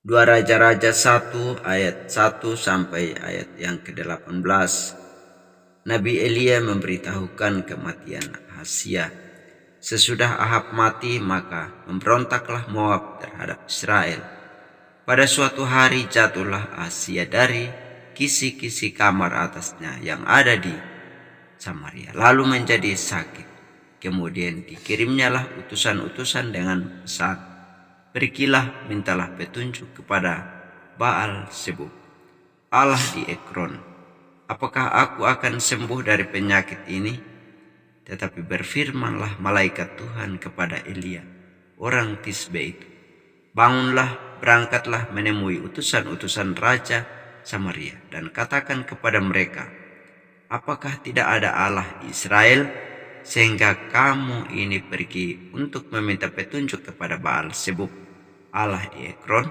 2 Raja-Raja 1 ayat 1 sampai ayat yang ke-18. Nabi Elia memberitahukan kematian Ahazia. Sesudah Ahab mati, maka memberontaklah Moab terhadap Israel. Pada suatu hari jatuhlah Ahazia dari kisi-kisi kamar atasnya yang ada di Samaria, lalu menjadi sakit. Kemudian dikirimnyalah utusan-utusan dengan pesan, "Pergilah, mintalah petunjuk kepada Baal Zebub, Allah di Ekron. Apakah aku akan sembuh dari penyakit ini?" Tetapi berfirmanlah malaikat Tuhan kepada Elia, orang Tisbe itu, "Bangunlah, berangkatlah menemui utusan-utusan Raja Samaria dan katakan kepada mereka, apakah tidak ada Allah di Israel, sehingga kamu ini pergi untuk meminta petunjuk kepada Baal Zebub, Allah di Ekron?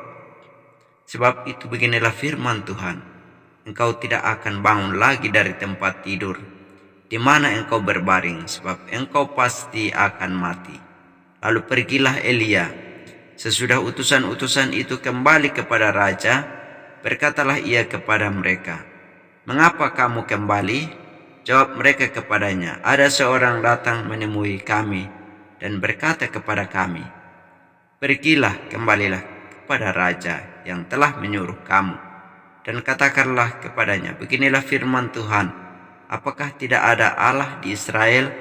Sebab itu beginilah firman Tuhan, engkau tidak akan bangun lagi dari tempat tidur di mana engkau berbaring, sebab engkau pasti akan mati." Lalu pergilah Elia. Sesudah utusan-utusan itu kembali kepada raja, berkatalah ia kepada mereka, "Mengapa kamu kembali?" Jawab mereka kepadanya, "Ada seorang datang menemui kami dan berkata kepada kami, 'Pergilah, kembalilah kepada raja yang telah menyuruh kamu, dan katakanlah kepadanya, beginilah firman Tuhan, apakah tidak ada Allah di Israel,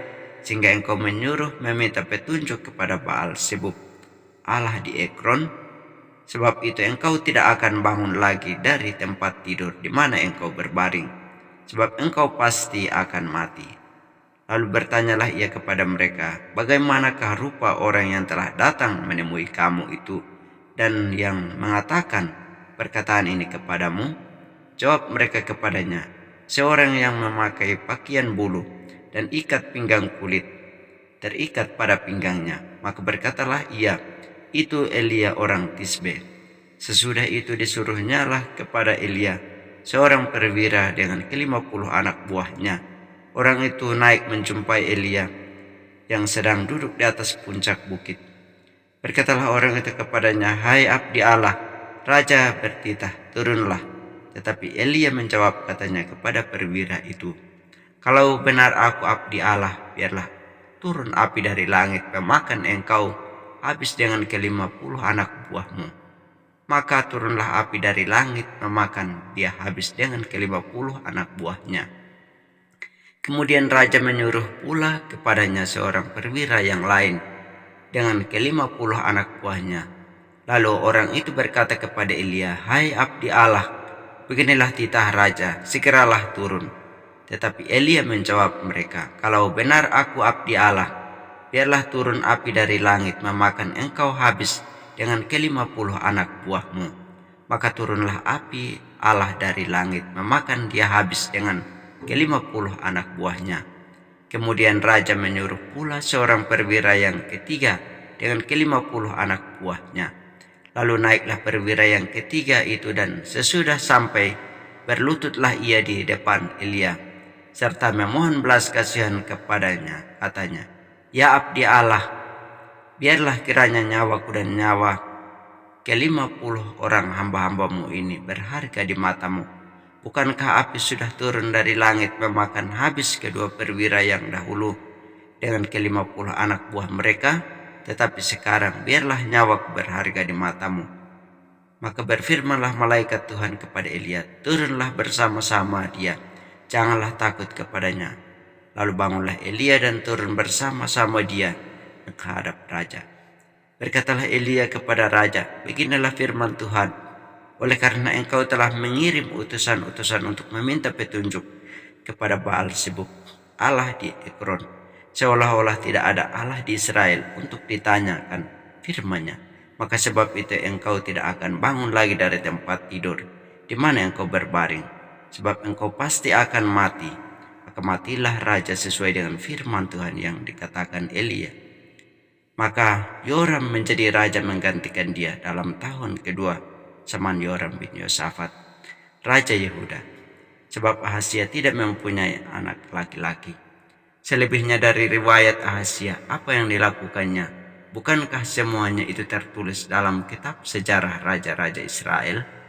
sehingga engkau menyuruh meminta petunjuk kepada Baal Zebub, Allah di Ekron? Sebab itu engkau tidak akan bangun lagi dari tempat tidur di mana engkau berbaring, sebab engkau pasti akan mati.' Lalu bertanyalah ia kepada mereka, 'Bagaimanakah rupa orang yang telah datang menemui kamu itu dan yang mengatakan perkataan ini kepadamu?' Jawab mereka kepadanya, 'Seorang yang memakai pakaian bulu dan ikat pinggang kulit terikat pada pinggangnya.' Maka berkatalah ia, 'Itu Elia orang Tisbe.' Sesudah itu disuruhnyalah kepada Elia seorang perwira dengan ke-50 anak buahnya. Orang itu naik menjumpai Elia yang sedang duduk di atas puncak bukit. Berkatalah orang itu kepadanya, 'Hai abdi Allah, raja bertitah, turunlah.' Tetapi Elia menjawab katanya kepada perwira itu, 'Kalau benar aku abdi Allah, biarlah turun api dari langit memakan engkau habis dengan ke-50 anak buahmu.' Maka turunlah api dari langit memakan dia habis dengan ke-50 anak buahnya. Kemudian raja menyuruh pula kepadanya seorang perwira yang lain dengan ke-50 anak buahnya. Lalu orang itu berkata kepada Elia, 'Hai abdi Allah, beginilah titah raja, segeralah turun.' Tetapi Elia menjawab mereka, 'Kalau benar aku abdi Allah, biarlah turun api dari langit memakan engkau habis dengan ke-50 anak buahmu.' Maka turunlah api Allah dari langit memakan dia habis dengan ke-50 anak buahnya. Kemudian raja menyuruh pula seorang perwira yang ketiga dengan ke-50 anak buahnya. Lalu naiklah perwira yang ketiga itu, dan sesudah sampai berlututlah ia di depan Elia serta memohon belas kasihan kepadanya. Katanya, 'Ya abdi Allah, biarlah kiranya nyawaku dan nyawa ke-50 orang hamba-hambamu ini berharga di matamu. Bukankah api sudah turun dari langit memakan habis kedua perwira yang dahulu dengan ke-50 anak buah mereka? Tetapi sekarang biarlah nyawaku berharga di matamu.' Maka berfirmanlah malaikat Tuhan kepada Elia, 'Turunlah bersama-sama dia, janganlah takut kepadanya.' Lalu bangunlah Elia dan turun bersama-sama dia menghadap raja. Berkatalah Elia kepada raja, 'Beginilah firman Tuhan, oleh karena engkau telah mengirim utusan-utusan untuk meminta petunjuk kepada Baal Zebub, Allah di Ekron, seolah-olah tidak ada Allah di Israel untuk ditanyakan firman-Nya, maka sebab itu engkau tidak akan bangun lagi dari tempat tidur di mana engkau berbaring, sebab engkau pasti akan mati.' Maka matilah raja sesuai dengan firman Tuhan yang dikatakan Elia. Maka Yoram menjadi raja menggantikan dia dalam tahun kedua zaman Yoram bin Yosafat, raja Yehuda, sebab Ahazia tidak mempunyai anak laki-laki. Selebihnya dari riwayat Ahazia, apa yang dilakukannya Bukankah semuanya itu tertulis dalam kitab sejarah raja-raja Israel?